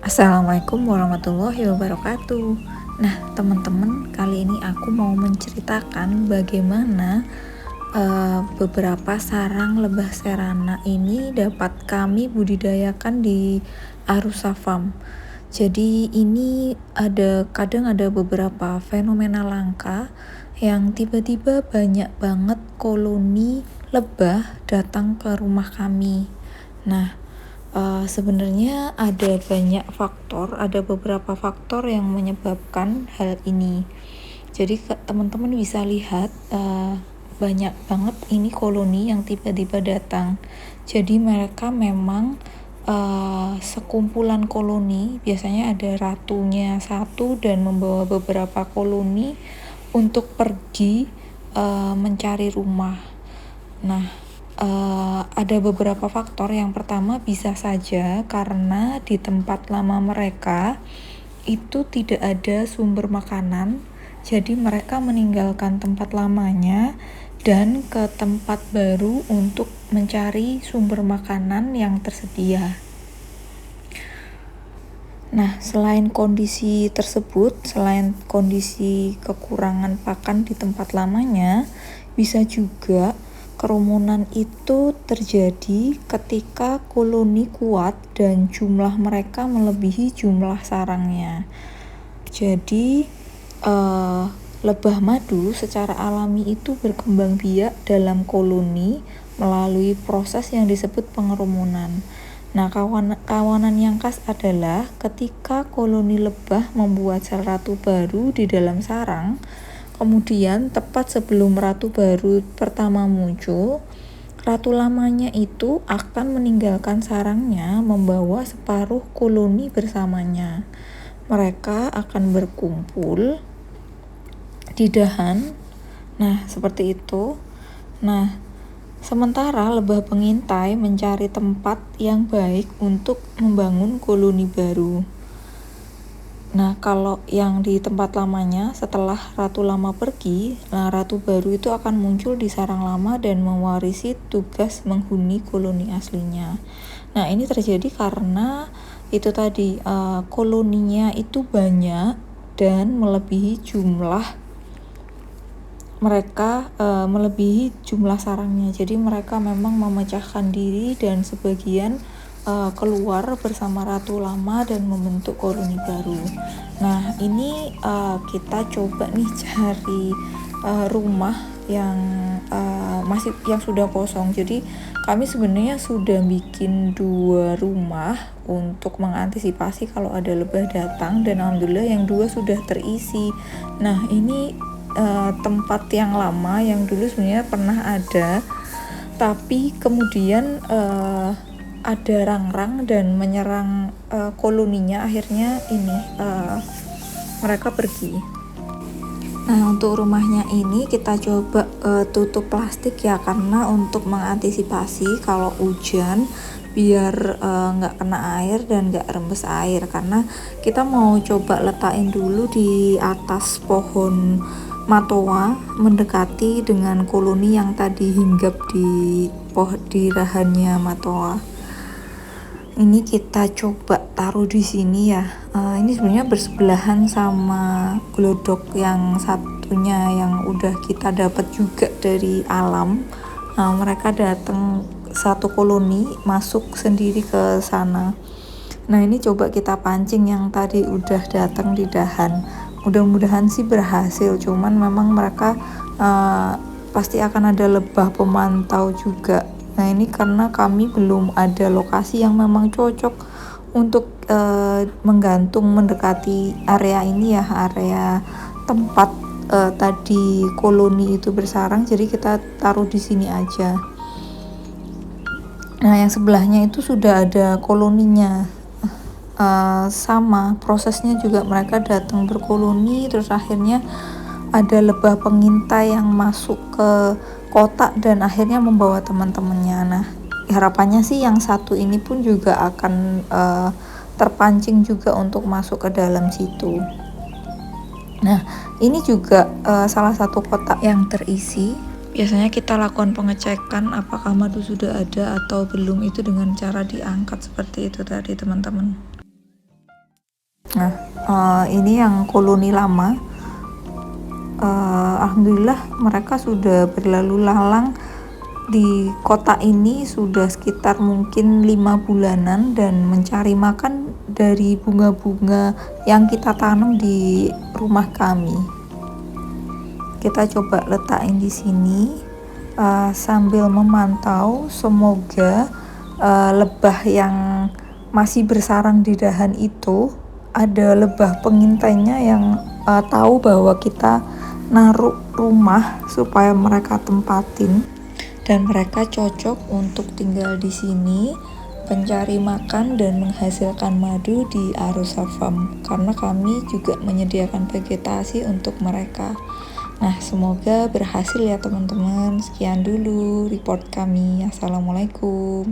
Assalamualaikum warahmatullahi wabarakatuh. Nah, teman-teman, kali ini aku mau menceritakan bagaimana beberapa sarang lebah serana ini dapat kami budidayakan di Arusa Farm. Jadi ini kadang ada beberapa fenomena langka yang tiba-tiba banyak banget koloni lebah datang ke rumah kami. Nah, sebenarnya ada beberapa faktor yang menyebabkan hal ini. Jadi teman-teman bisa lihat banyak banget ini koloni yang tiba-tiba datang. Jadi mereka memang sekumpulan koloni, biasanya ada ratunya satu dan membawa beberapa koloni untuk pergi mencari rumah. Nah, ada beberapa faktor. Yang pertama, bisa saja karena di tempat lama mereka itu tidak ada sumber makanan, jadi mereka meninggalkan tempat lamanya dan ke tempat baru untuk mencari sumber makanan yang tersedia. Nah, selain kondisi tersebut, selain kondisi kekurangan pakan di tempat lamanya, bisa juga kerumunan itu terjadi ketika koloni kuat dan jumlah mereka melebihi jumlah sarangnya. Jadi lebah madu secara alami itu berkembang biak dalam koloni melalui proses yang disebut pengerumunan. Nah, kawanan yang khas adalah ketika koloni lebah membuat sel ratu baru di dalam sarang. Kemudian tepat sebelum ratu baru pertama muncul, ratu lamanya itu akan meninggalkan sarangnya membawa separuh koloni bersamanya. Mereka akan berkumpul di dahan. Nah, seperti itu. Nah, sementara lebah pengintai mencari tempat yang baik untuk membangun koloni baru. Nah, kalau yang di tempat lamanya, setelah ratu lama pergi, ratu baru itu akan muncul di sarang lama dan mewarisi tugas menghuni koloni aslinya. Nah, ini terjadi karena itu tadi, koloninya itu banyak dan melebihi jumlah sarangnya. Jadi mereka memang memecahkan diri dan sebagian keluar bersama ratu lama dan membentuk koloni baru. Nah, ini kita coba nih cari rumah yang sudah kosong. Jadi kami sebenarnya sudah bikin 2 rumah untuk mengantisipasi kalau ada lebah datang, dan alhamdulillah yang 2 sudah terisi. Nah, ini tempat yang lama yang dulu sebenarnya pernah ada, tapi kemudian ada rang-rang dan menyerang koloninya. Akhirnya mereka pergi. Nah, untuk rumahnya ini kita coba tutup plastik ya, karena untuk mengantisipasi kalau hujan biar nggak kena air dan nggak rembes air, karena kita mau coba letakin dulu di atas pohon matoa mendekati dengan koloni yang tadi hinggap di dahannya matoa. Ini kita coba taruh di sini ya. Ini sebenarnya bersebelahan sama glodok yang satunya yang udah kita dapat juga dari alam. Mereka datang satu koloni masuk sendiri ke sana. Nah, ini coba kita pancing yang tadi udah datang di dahan. Mudah-mudahan sih berhasil, cuman memang mereka pasti akan ada lebah pemantau juga. Nah, ini karena kami belum ada lokasi yang memang cocok untuk menggantung mendekati area ini ya, area tempat tadi koloni itu bersarang, jadi kita taruh di sini aja. Nah, yang sebelahnya itu sudah ada koloninya. Sama prosesnya juga, mereka datang berkoloni, terus akhirnya ada lebah pengintai yang masuk ke kotak dan akhirnya membawa teman-temannya. Nah, harapannya sih yang satu ini pun juga akan terpancing juga untuk masuk ke dalam situ. Nah, ini juga salah satu kotak yang terisi. Biasanya kita lakukan pengecekan apakah madu sudah ada atau belum itu dengan cara diangkat seperti itu tadi, teman-teman. Nah, ini yang koloni lama. Alhamdulillah mereka sudah berlalu lalang di kota ini sudah sekitar mungkin 5 bulanan dan mencari makan dari bunga-bunga yang kita tanam di rumah kami. Kita coba letakin di sini sambil memantau, semoga lebah yang masih bersarang di dahan itu ada lebah pengintainya yang tahu bahwa kita naruh rumah supaya mereka tempatin dan mereka cocok untuk tinggal di sini, mencari makan dan menghasilkan madu di Arosa Farm karena kami juga menyediakan vegetasi untuk mereka. Nah, semoga berhasil ya teman-teman. Sekian dulu report kami. Assalamualaikum.